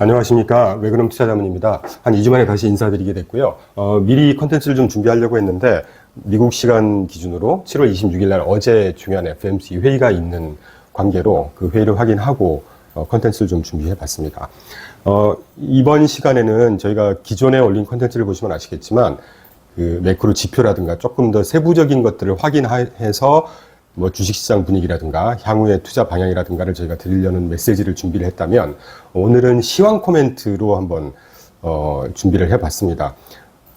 안녕하십니까. 외근엄 투자자문입니다. 한 2주 만에 다시 인사드리게 됐고요. 미리 컨텐츠를 좀 준비하려고 했는데 미국 시간 기준으로 7월 26일 날 어제 중요한 FOMC 회의가 있는 관계로 그 회의를 확인하고 컨텐츠를 좀 준비해 봤습니다. 이번 시간에는 저희가 기존에 올린 컨텐츠를 보시면 아시겠지만 그 매크로 지표라든가 조금 더 세부적인 것들을 확인해서 뭐 주식시장 분위기라든가 향후의 투자 방향이라든가를 저희가 드리려는 메시지를 준비를 했다면 오늘은 시황 코멘트로 한번 준비를 해봤습니다.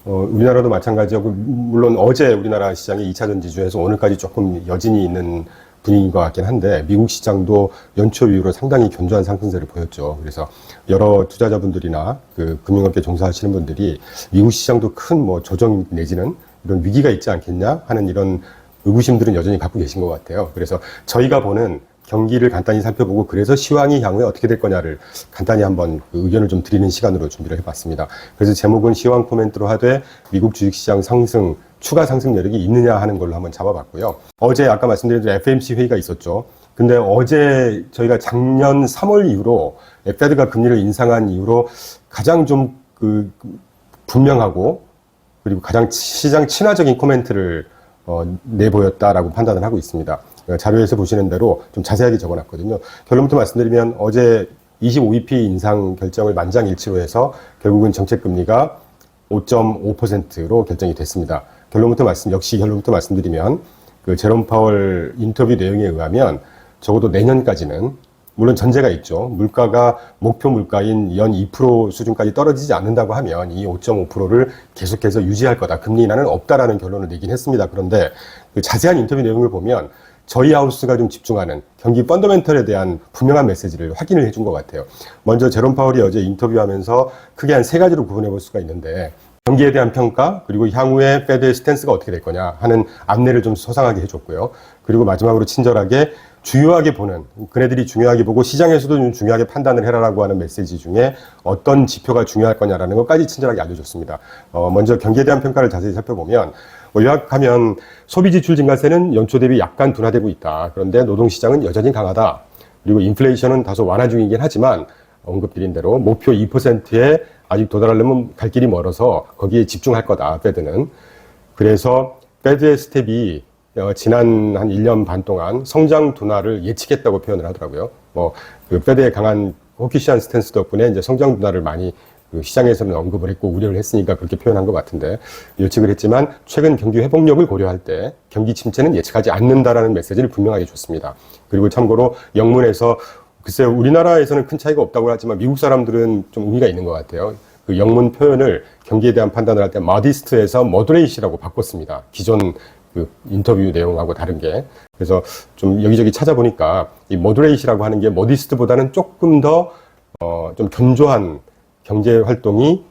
우리나라도 마찬가지고 물론 어제 우리나라 시장이 2차전 지주에서 오늘까지 조금 여진이 있는 분위기인 것 같긴 한데 미국 시장도 연초 이후로 상당히 견조한 상승세를 보였죠. 그래서 여러 투자자분들이나 그 금융업계 종사하시는 분들이 미국 시장도 큰 뭐 조정 내지는 이런 위기가 있지 않겠냐 하는 이런 의구심들은 여전히 갖고 계신 것 같아요. 그래서 저희가 보는 경기를 간단히 살펴보고 그래서 시황이 향후에 어떻게 될 거냐를 간단히 한번 그 의견을 좀 드리는 시간으로 준비를 해봤습니다. 그래서 제목은 시황 코멘트로 하되 미국 주식시장 상승, 추가 상승 여력이 있느냐 하는 걸로 한번 잡아봤고요. 어제 아까 말씀드린 대로 FOMC 회의가 있었죠. 근데 어제 저희가 작년 3월 이후로 페드가 금리를 인상한 이후로 가장 좀 그 분명하고 그리고 가장 시장 친화적인 코멘트를 내보였다라고 판단을 하고 있습니다. 자료에서 보시는 대로 좀 자세하게 적어놨거든요. 결론부터 말씀드리면 어제 25bp 인상 결정을 만장일치로 해서 결국은 정책금리가 5.5%로 결정이 됐습니다. 결론부터 말씀드리면 그 제롬 파월 인터뷰 내용에 의하면 적어도 내년까지는 물론 전제가 있죠. 물가가 목표 물가인 연 2% 수준까지 떨어지지 않는다고 하면 이 5.5%를 계속해서 유지할 거다. 금리 인하는 없다라는 결론을 내긴 했습니다. 그런데 그 자세한 인터뷰 내용을 보면 저희 하우스가 좀 집중하는 경기 펀더멘털에 대한 분명한 메시지를 확인을 해준 것 같아요. 먼저 제롬 파월이 어제 인터뷰하면서 크게 한 세 가지로 구분해 볼 수가 있는데 경기에 대한 평가, 그리고 향후에 페드의 스탠스가 어떻게 될 거냐 하는 안내를 좀 소상하게 해줬고요. 그리고 마지막으로 친절하게 주요하게 보는, 그네들이 중요하게 보고 시장에서도 좀 중요하게 판단을 해라라고 하는 메시지 중에 어떤 지표가 중요할 거냐라는 것까지 친절하게 알려줬습니다. 먼저 경기에 대한 평가를 자세히 살펴보면 요약하면 소비지출 증가세는 연초 대비 약간 둔화되고 있다. 그런데 노동시장은 여전히 강하다. 그리고 인플레이션은 다소 완화 중이긴 하지만 언급드린 대로 목표 2%에 아직 도달하려면 갈 길이 멀어서 거기에 집중할 거다, 페드는. 그래서 페드의 스텝이 지난 한 1년 반 동안 성장 둔화를 예측했다고 표현을 하더라고요. 그 페드의 강한 호키시한 스탠스 덕분에 이제 성장 둔화를 많이 그 시장에서는 언급을 했고 우려를 했으니까 그렇게 표현한 것 같은데 예측을 했지만 최근 경기 회복력을 고려할 때 경기 침체는 예측하지 않는다라는 메시지를 분명하게 줬습니다. 그리고 참고로 영문에서 글쎄요, 우리나라에서는 큰 차이가 없다고 하지만 미국 사람들은 좀 의미가 있는 것 같아요. 그 영문 표현을 경기에 대한 판단을 할 때 modest에서 moderate이라고 바꿨습니다. 기존 그 인터뷰 내용하고 다른 게. 그래서 좀 여기저기 찾아보니까 이 moderate이라고 하는 게 modest보다는 조금 더 좀 견조한 경제 활동이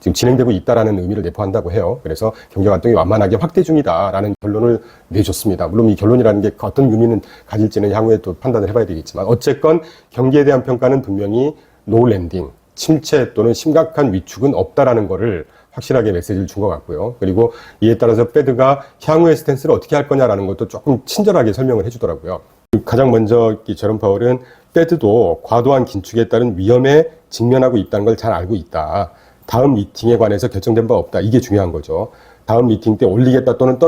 지금 진행되고 있다라는 의미를 내포한다고 해요. 그래서 경제 활동이 완만하게 확대 중이다라는 결론을 내줬습니다. 물론 이 결론이라는 게 어떤 의미는 가질지는 향후에 또 판단을 해봐야 되겠지만 어쨌건 경기에 대한 평가는 분명히 노 랜딩, 침체 또는 심각한 위축은 없다라는 거를 확실하게 메시지를 준 것 같고요. 그리고 이에 따라서 페드가 향후의 스탠스를 어떻게 할 거냐라는 것도 조금 친절하게 설명을 해주더라고요. 가장 먼저 제롬 파월은 페드도 과도한 긴축에 따른 위험에 직면하고 있다는 걸 잘 알고 있다. 다음 미팅에 관해서 결정된 바 없다. 이게 중요한 거죠. 다음 미팅 때 올리겠다 또는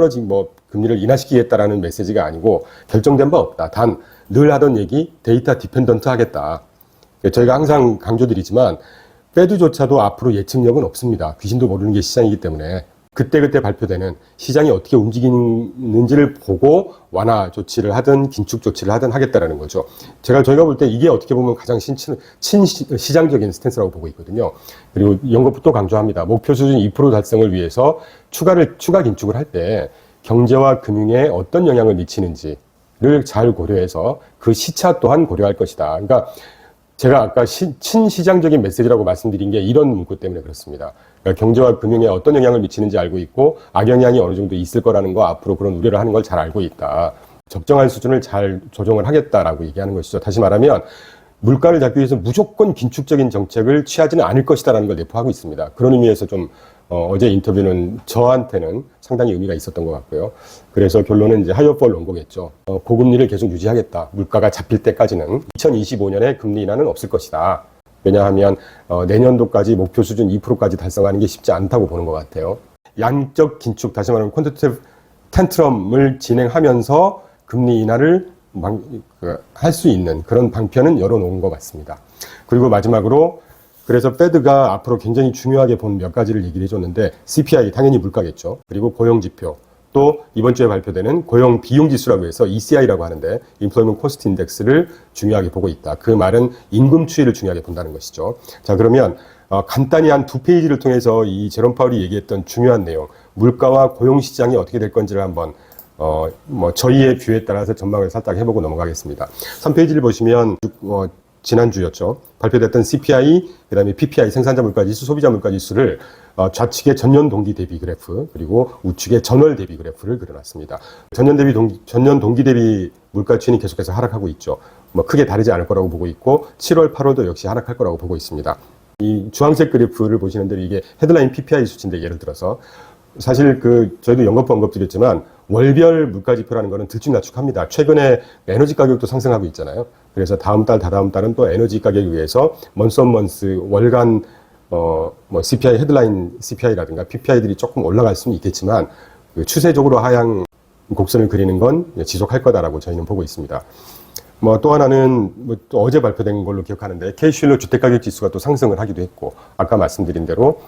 금리를 인하시키겠다라는 메시지가 아니고 결정된 바 없다. 단 늘 하던 얘기 데이터 디펜던트 하겠다. 저희가 항상 강조드리지만 페드조차도 앞으로 예측력은 없습니다. 귀신도 모르는 게 시장이기 때문에 그때그때 발표되는 시장이 어떻게 움직이는지를 보고 완화 조치를 하든 긴축 조치를 하든 하겠다라는 거죠. 저희가 볼 때 이게 어떻게 보면 가장 시장적인 스탠스라고 보고 있거든요. 그리고 이런 것부터 강조합니다. 목표 수준 2% 달성을 위해서 추가 긴축을 할 때 경제와 금융에 어떤 영향을 미치는지를 잘 고려해서 그 시차 또한 고려할 것이다. 그러니까 제가 아까 친시장적인 메시지라고 말씀드린 게 이런 문구 때문에 그렇습니다. 그러니까 경제와 금융에 어떤 영향을 미치는지 알고 있고 악영향이 어느 정도 있을 거라는 거 앞으로 그런 우려를 하는 걸 잘 알고 있다. 적정한 수준을 잘 조정을 하겠다라고 얘기하는 것이죠. 다시 말하면 물가를 잡기 위해서 무조건 긴축적인 정책을 취하지는 않을 것이다라는 걸 내포하고 있습니다. 그런 의미에서 좀 어제 인터뷰는 저한테는 상당히 의미가 있었던 것 같고요. 그래서 결론은 이제 하이어 폴 원고겠죠. 고금리를 계속 유지하겠다. 물가가 잡힐 때까지는 2025년에 금리 인하는 없을 것이다. 왜냐하면 내년도까지 목표 수준 2%까지 달성하는 게 쉽지 않다고 보는 것 같아요. 양적 긴축, 다시 말하면 퀀티테이티브 텐트럼을 진행하면서 금리 인하를 할 수 있는 그런 방편은 열어놓은 것 같습니다. 그리고 마지막으로 그래서 페드가 앞으로 굉장히 중요하게 본 몇 가지를 얘기를 해줬는데 CPI 당연히 물가겠죠. 그리고 고용지표, 또 이번 주에 발표되는 고용 비용 지수라고 해서 ECI라고 하는데 Employment Cost Index를 중요하게 보고 있다. 그 말은 임금 추이를 중요하게 본다는 것이죠. 자, 그러면 간단히 한 2페이지를 통해서 이 제롬 파월이 얘기했던 중요한 내용, 물가와 고용 시장이 어떻게 될 건지를 한번 저희의 뷰에 따라서 전망을 살짝 해보고 넘어가겠습니다. 3페이지를 보시면 지난주였죠. 발표됐던 CPI, 그 다음에 PPI, 생산자 물가 지수, 소비자 물가 지수를 좌측에 전년 동기 대비 그래프, 그리고 우측에 전월 대비 그래프를 그려놨습니다. 전년 동기 대비 물가 추이는 계속해서 하락하고 있죠. 크게 다르지 않을 거라고 보고 있고, 7월, 8월도 역시 하락할 거라고 보고 있습니다. 이 주황색 그래프를 보시는 대로 이게 헤드라인 PPI 수치인데, 예를 들어서 사실 저희도 연거푸 언급드렸지만 월별 물가 지표라는 거는 들쭉날쭉합니다. 최근에 에너지 가격도 상승하고 있잖아요. 그래서 다음 달, 다다음 달은 또 에너지 가격에 의해서 먼스 월간 CPI 헤드라인 CPI라든가 PPI들이 조금 올라갈 수는 있겠지만 추세적으로 하향 곡선을 그리는 건 지속할 거다라고 저희는 보고 있습니다. 또 하나는 또 어제 발표된 걸로 기억하는데 C실러 주택가격 지수가 또 상승을 하기도 했고, 아까 말씀드린 대로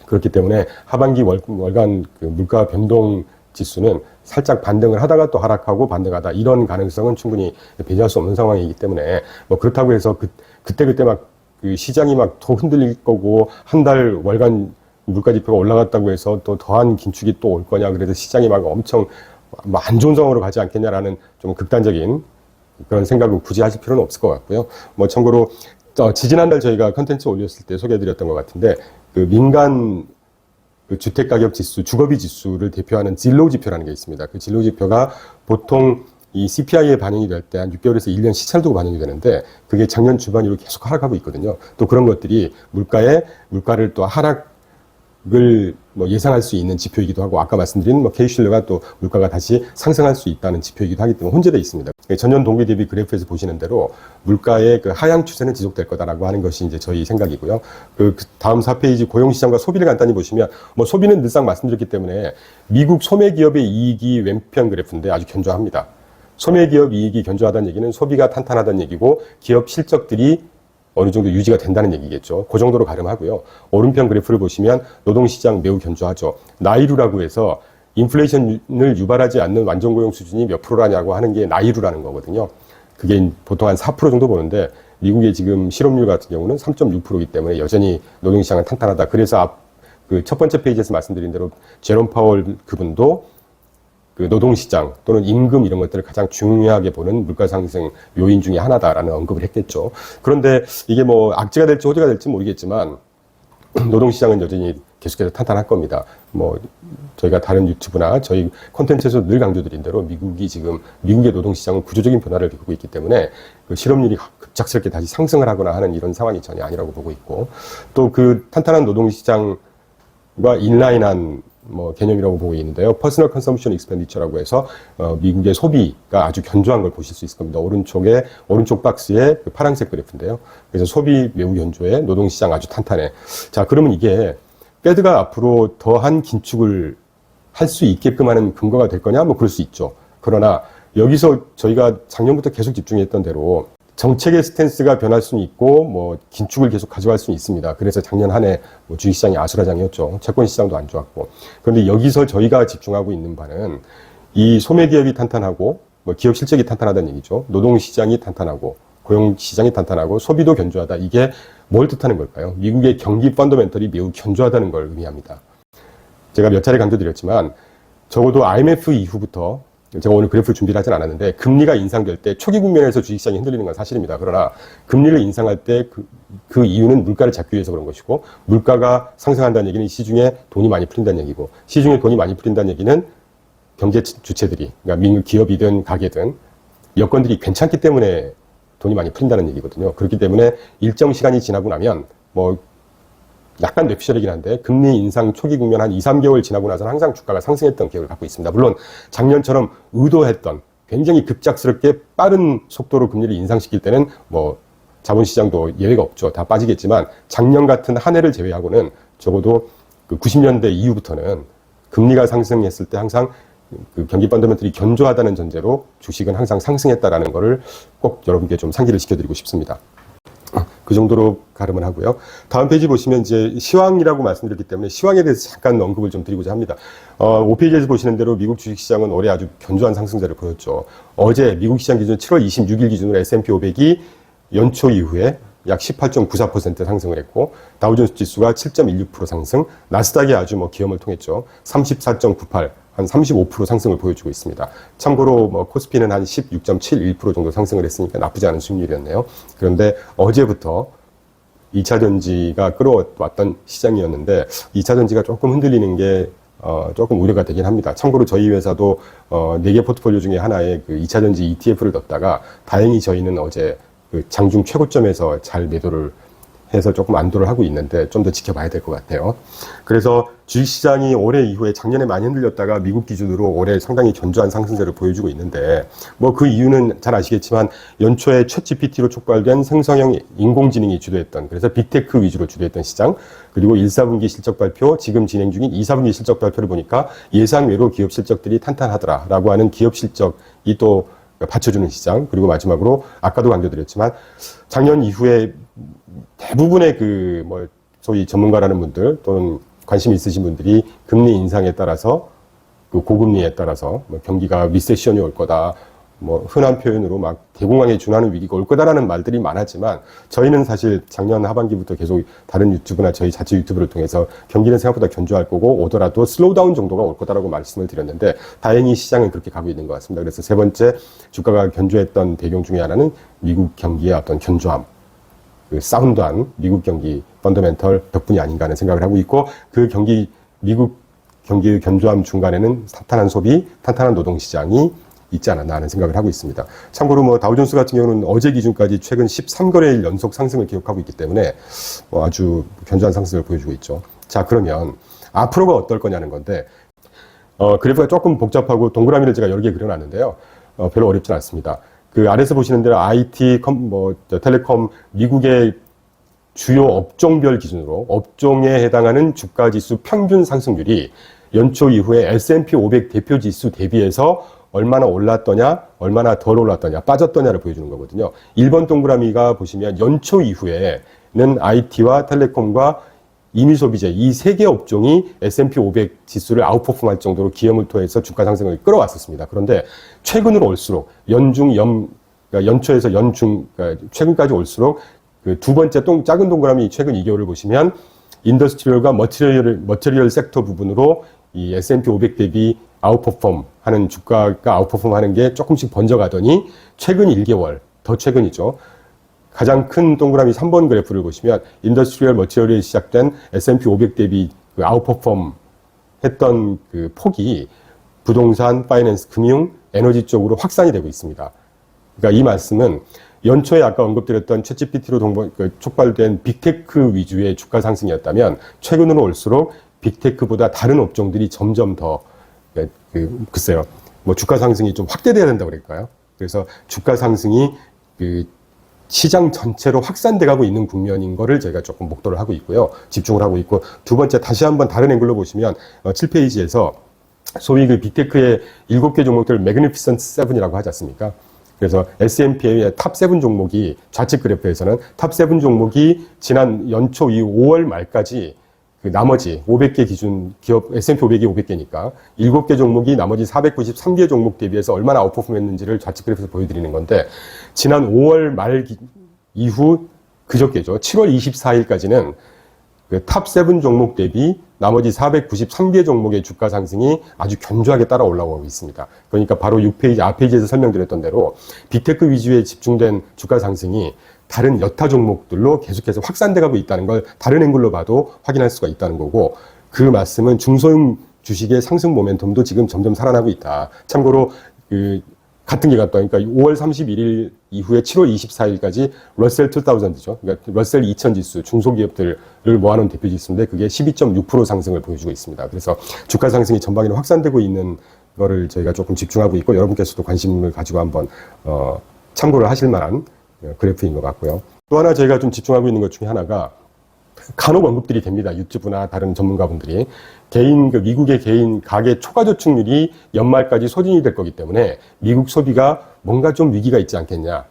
그렇기 때문에 하반기 월간 물가 변동 지수는 살짝 반등을 하다가 또 하락하고 반등하다, 이런 가능성은 충분히 배제할 수 없는 상황이기 때문에 그렇다고 해서 그때 막 시장이 막 더 흔들릴 거고, 한 달 월간 물가 지표가 올라갔다고 해서 또 더한 긴축이 또 올 거냐, 그래서 시장이 막 엄청 안 좋은 상황으로 가지 않겠냐라는 좀 극단적인 그런 생각은 굳이 하실 필요는 없을 것 같고요. 참고로 지지난달 저희가 컨텐츠 올렸을 때 소개해드렸던 것 같은데, 민간 주택가격 지수, 주거비 지수를 대표하는 진로우 지표라는 게 있습니다. 그 진로우 지표가 보통 이 CPI에 반영이 될 때 한 6개월에서 1년 시차를 두고 반영이 되는데, 그게 작년 주반 이후로 계속 하락하고 있거든요. 또 그런 것들이 물가를 또 하락을 예상할 수 있는 지표이기도 하고, 아까 말씀드린 C실러가 또 물가가 다시 상승할 수 있다는 지표이기도 하기 때문에 혼재되어 있습니다. 전년 동기 대비 그래프에서 보시는 대로 물가의 하향 추세는 지속될 거다라고 하는 것이 이제 저희 생각이고요. 다음 4페이지 고용시장과 소비를 간단히 보시면, 소비는 늘상 말씀드렸기 때문에 미국 소매기업의 이익이 왼편 그래프인데 아주 견조합니다. 소매기업 이익이 견조하다는 얘기는 소비가 탄탄하다는 얘기고, 기업 실적들이 어느 정도 유지가 된다는 얘기겠죠. 그 정도로 가름하고요. 오른편 그래프를 보시면 노동시장 매우 견조하죠. 나이루라고 해서 인플레이션을 유발하지 않는 완전고용 수준이 몇 프로라냐고 하는 게 나이루라는 거거든요. 그게 보통 한 4% 정도 보는데, 미국의 지금 실업률 같은 경우는 3.6%이기 때문에 여전히 노동시장은 탄탄하다. 그래서 첫 번째 페이지에서 말씀드린 대로 제롬 파월 그분도 노동시장 또는 임금 이런 것들을 가장 중요하게 보는 물가 상승 요인 중에 하나다라는 언급을 했겠죠. 그런데 이게 악재가 될지 호재가 될지 모르겠지만 노동시장은 여전히 계속해서 탄탄할 겁니다. 저희가 다른 유튜브나 저희 콘텐츠에서 늘 강조드린 대로 미국의 노동시장은 구조적인 변화를 겪고 있기 때문에 실업률이 급작스럽게 다시 상승을 하거나 하는 이런 상황이 전혀 아니라고 보고 있고, 또 탄탄한 노동시장과 인라인한 개념이라고 보고 있는데요. 퍼스널 컨섬션 익스펜디처라고 해서 미국의 소비가 아주 견조한 걸 보실 수 있을 겁니다. 오른쪽 박스에 파란색 그래프인데요. 그래서 소비 매우 견조해, 노동시장 아주 탄탄해. 자, 그러면 이게 페드가 앞으로 더한 긴축을 할 수 있게끔 하는 근거가 될 거냐? 그럴 수 있죠. 그러나 여기서 저희가 작년부터 계속 집중했던 대로 정책의 스탠스가 변할 수는 있고, 긴축을 계속 가져갈 수는 있습니다. 그래서 작년 한 해 주식시장이 아수라장이었죠. 채권 시장도 안 좋았고. 그런데 여기서 저희가 집중하고 있는 바는 이 소매기업이 탄탄하고, 기업 실적이 탄탄하다는 얘기죠. 노동시장이 탄탄하고, 고용시장이 탄탄하고, 소비도 견조하다. 이게 뭘 뜻하는 걸까요? 미국의 경기 펀더멘털이 매우 견조하다는 걸 의미합니다. 제가 몇 차례 강조드렸지만, 적어도 IMF 이후부터, 제가 오늘 그래프를 준비를 하진 않았는데, 금리가 인상될 때 초기 국면에서 주식시장이 흔들리는 건 사실입니다. 그러나 금리를 인상할 때 그 이유는 물가를 잡기 위해서 그런 것이고, 물가가 상승한다는 얘기는 시중에 돈이 많이 풀린다는 얘기고, 시중에 돈이 많이 풀린다는 얘기는 경제 주체들이, 그러니까 미국 기업이든 가게든 여건들이 괜찮기 때문에 돈이 많이 풀린다는 얘기거든요. 그렇기 때문에 일정 시간이 지나고 나면 약간 뇌피셜이긴 한데, 금리 인상 초기 국면 한 2, 3개월 지나고 나서는 항상 주가가 상승했던 기억을 갖고 있습니다. 물론 작년처럼 의도했던 굉장히 급작스럽게 빠른 속도로 금리를 인상시킬 때는 자본시장도 예외가 없죠. 다 빠지겠지만 작년 같은 한 해를 제외하고는 적어도 그 90년대 이후부터는 금리가 상승했을 때 항상 그 경기 펀더멘털이 견조하다는 전제로 주식은 항상 상승했다라는 거를 꼭 여러분께 좀 상기를 시켜드리고 싶습니다. 그 정도로 가름을 하고요. 다음 페이지 보시면 이제 시황이라고 말씀드렸기 때문에 시황에 대해서 잠깐 언급을 좀 드리고자 합니다. 5페이지에서 보시는 대로 미국 주식시장은 올해 아주 견조한 상승세를 보였죠. 어제 미국 시장 기준 7월 26일 기준으로 S&P 500이 연초 이후에 약 18.94% 상승을 했고, 다우존스 지수가 7.16% 상승, 나스닥이 아주 기염을 통했죠. 34.98, 한 35% 상승을 보여주고 있습니다. 참고로 코스피는 한 16.71% 정도 상승을 했으니까 나쁘지 않은 수익률이었네요. 그런데 어제부터 2차 전지가 끌어왔던 시장이었는데 2차 전지가 조금 흔들리는 게 조금 우려가 되긴 합니다. 참고로 저희 회사도 4개 포트폴리오 중에 하나에 그 2차 전지 ETF를 넣었다가 다행히 저희는 어제 그 장중 최고점에서 잘 매도를 해서 조금 안도를 하고 있는데 좀 더 지켜봐야 될 것 같아요. 그래서 주식시장이 올해 이후에 작년에 많이 흔들렸다가 미국 기준으로 올해 상당히 견조한 상승세를 보여주고 있는데 그 이유는 잘 아시겠지만 연초에 챗GPT로 촉발된 생성형 인공지능이 주도했던, 그래서 빅테크 위주로 주도했던 시장, 그리고 1, 4분기 실적 발표, 지금 진행 중인 2, 4분기 실적 발표를 보니까 예상외로 기업 실적들이 탄탄하더라라고 하는 기업 실적이 또 받쳐주는 시장, 그리고 마지막으로 아까도 강조드렸지만 작년 이후에 대부분의 소위 전문가라는 분들 또는 관심 있으신 분들이 금리 인상에 따라서 그 고금리에 따라서 경기가 리세션이 올 거다, 흔한 표현으로 막 대공황에 준하는 위기가 올 거다라는 말들이 많았지만 저희는 사실 작년 하반기부터 계속 다른 유튜브나 저희 자체 유튜브를 통해서 경기는 생각보다 견조할 거고 오더라도 슬로우다운 정도가 올 거다라고 말씀을 드렸는데 다행히 시장은 그렇게 가고 있는 것 같습니다. 그래서 세 번째 주가가 견조했던 배경 중에 하나는 미국 경기의 어떤 견조함, 그 사운드한 미국 경기 펀더멘털 덕분이 아닌가 하는 생각을 하고 있고, 그 미국 경기의 견조함 중간에는 탄탄한 소비, 탄탄한 노동시장이 있지 않았나 하는 생각을 하고 있습니다. 참고로 다우존스 같은 경우는 어제 기준까지 최근 13거래일 연속 상승을 기록하고 있기 때문에 아주 견조한 상승을 보여주고 있죠. 자, 그러면 앞으로가 어떨 거냐는 건데, 그래프가 조금 복잡하고 동그라미를 제가 여러 개 그려놨는데요. 별로 어렵진 않습니다. 그 아래서 보시는 대로 IT, 텔레콤, 미국의 주요 업종별 기준으로 업종에 해당하는 주가 지수 평균 상승률이 연초 이후에 S&P 500 대표 지수 대비해서 얼마나 올랐더냐, 얼마나 덜 올랐더냐, 빠졌더냐를 보여주는 거거든요. 1번 동그라미가 보시면 연초 이후에는 IT와 텔레콤과 임의소비재 이 세 개 업종이 S&P 500 지수를 아웃퍼폼할 정도로 기염을 토해서 주가 상승을 끌어왔었습니다. 그런데 최근으로 올수록 그러니까 연초에서 연중, 그러니까 최근까지 올수록 그 두 번째 작은 동그라미 최근 2개월을 보시면 인더스트리얼과 머티리얼 섹터 부분으로 이 S&P 500 대비 아웃퍼폼 하는 주가가 아웃퍼폼 하는 게 조금씩 번져가더니 최근 1개월, 더 최근이죠. 가장 큰 동그라미 3번 그래프를 보시면 인더스트리얼 머티리얼이 시작된 S&P 500 대비 그 아웃퍼폼 했던 그 폭이 부동산, 파이낸스, 금융, 에너지 쪽으로 확산이 되고 있습니다. 그러니까 이 말씀은 연초에 아까 언급드렸던 챗GPT로 촉발된 빅테크 위주의 주가 상승이었다면 최근으로 올수록 빅테크보다 다른 업종들이 점점 더 글쎄요, 주가 상승이 좀 확대돼야 된다고 그럴까요? 그래서 주가 상승이 그 시장 전체로 확산돼 가고 있는 국면인 거를 저희가 조금 목도를 하고 있고요. 집중을 하고 있고, 두 번째 다시 한번 다른 앵글로 보시면 7페이지에서 소위 그 빅테크의 7개 종목들을 매그니피선트 7이라고 하지 않습니까? 그래서 S&P의 탑 7 종목이 좌측 그래프에서는 탑 7 종목이 지난 연초 이후 5월 말까지 그 나머지 500개 기준 기업, S&P 500이 500개니까 7개 종목이 나머지 493개 종목 대비해서 얼마나 아웃퍼폼 했는지를 좌측 그래프에서 보여드리는 건데, 지난 5월 말 이후 그저께죠. 7월 24일까지는 그 탑 7 종목 대비 나머지 493개 종목의 주가 상승이 아주 견조하게 따라 올라오고 있습니다. 그러니까 바로 6페이지, 앞페이지에서 설명드렸던 대로 빅테크 위주에 집중된 주가 상승이 다른 여타 종목들로 계속해서 확산돼 가고 있다는 걸 다른 앵글로 봐도 확인할 수가 있다는 거고, 그 말씀은 중소형 주식의 상승 모멘텀도 지금 점점 살아나고 있다. 참고로 같은 기간 동안, 그러니까 5월 31일 이후에 7월 24일까지 러셀 2000죠. 그러니까 러셀 2000 지수, 중소기업들을 모아놓은 대표 지수인데 그게 12.6% 상승을 보여주고 있습니다. 그래서 주가 상승이 전방위로 확산되고 있는 거를 저희가 조금 집중하고 있고, 여러분께서도 관심을 가지고 한번 참고를 하실 만한 그래프인 것 같고요. 또 하나 저희가 좀 집중하고 있는 것 중에 하나가 간혹 언급들이 됩니다. 유튜브나 다른 전문가분들이 미국의 개인 가계 초과 저축률이 연말까지 소진이 될 거기 때문에 미국 소비가 뭔가 좀 위기가 있지 않겠냐,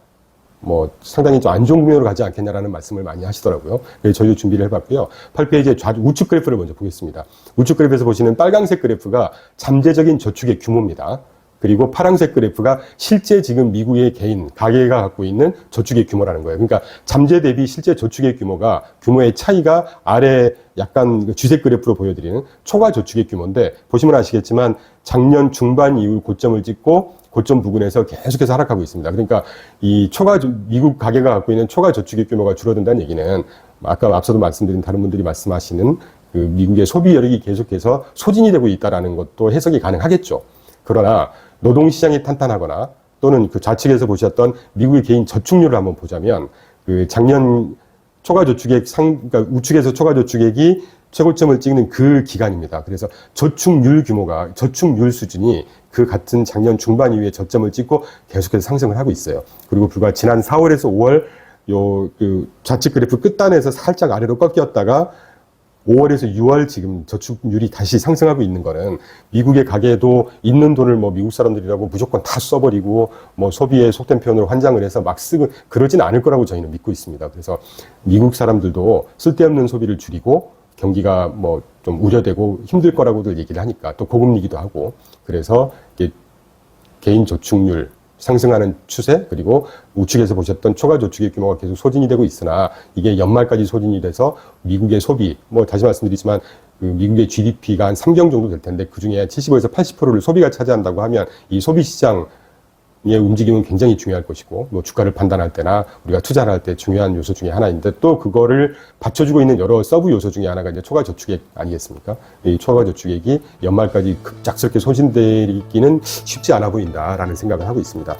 뭐 상당히 좀 안 좋은 국면으로 가지 않겠냐라는 말씀을 많이 하시더라고요. 그래서 저희도 준비를 해봤고요. 8페이지의 우측 그래프를 먼저 보겠습니다. 우측 그래프에서 보시는 빨간색 그래프가 잠재적인 저축의 규모입니다. 그리고 파란색 그래프가 실제 지금 미국의 개인, 가계가 갖고 있는 저축의 규모라는 거예요. 그러니까 잠재 대비 실제 저축의 규모의 차이가 아래 약간 주색 그래프로 보여드리는 초과 저축의 규모인데, 보시면 아시겠지만 작년 중반 이후 고점을 찍고 고점 부근에서 계속해서 하락하고 있습니다. 그러니까 이 미국 가계가 갖고 있는 초과 저축의 규모가 줄어든다는 얘기는 아까 앞서도 말씀드린 다른 분들이 말씀하시는 그 미국의 소비 여력이 계속해서 소진이 되고 있다는 것도 해석이 가능하겠죠. 그러나 노동시장이 탄탄하거나 또는 그 좌측에서 보셨던 미국의 개인 저축률을 한번 보자면 그 작년 그러니까 우측에서 초과 저축액이 최고점을 찍는 그 기간입니다. 그래서 저축률 수준이 그 같은 작년 중반 이후에 저점을 찍고 계속해서 상승을 하고 있어요. 그리고 불과 지난 4월에서 5월 그 좌측 그래프 끝단에서 살짝 아래로 꺾였다가 5월에서 6월 지금 저축률이 다시 상승하고 있는 거는 미국의 가계도 있는 돈을 뭐 미국 사람들이라고 무조건 다 써버리고 뭐 소비에 속된 표현으로 환장을 해서 막 쓰고 그러진 않을 거라고 저희는 믿고 있습니다. 그래서 미국 사람들도 쓸데없는 소비를 줄이고 경기가 뭐 좀 우려되고 힘들 거라고들 얘기를 하니까 또 고금리기도 하고, 그래서 개인 저축률 상승하는 추세, 그리고 우측에서 보셨던 초과 저축의 규모가 계속 소진이 되고 있으나 이게 연말까지 소진이 돼서 미국의 소비, 뭐 다시 말씀드리지만 그 미국의 GDP가 한 3경 정도 될 텐데 그중에 75에서 80%를 소비가 차지한다고 하면 이 소비 시장의 움직임은 굉장히 중요할 것이고, 뭐 주가를 판단할 때나 우리가 투자를 할 때 중요한 요소 중에 하나인데, 또 그거를 받쳐주고 있는 여러 서브 요소 중에 하나가 이제 초과 저축액 아니겠습니까? 이 초과 저축액이 연말까지 급작스럽게 소진되기는 쉽지 않아 보인다라는 생각을 하고 있습니다.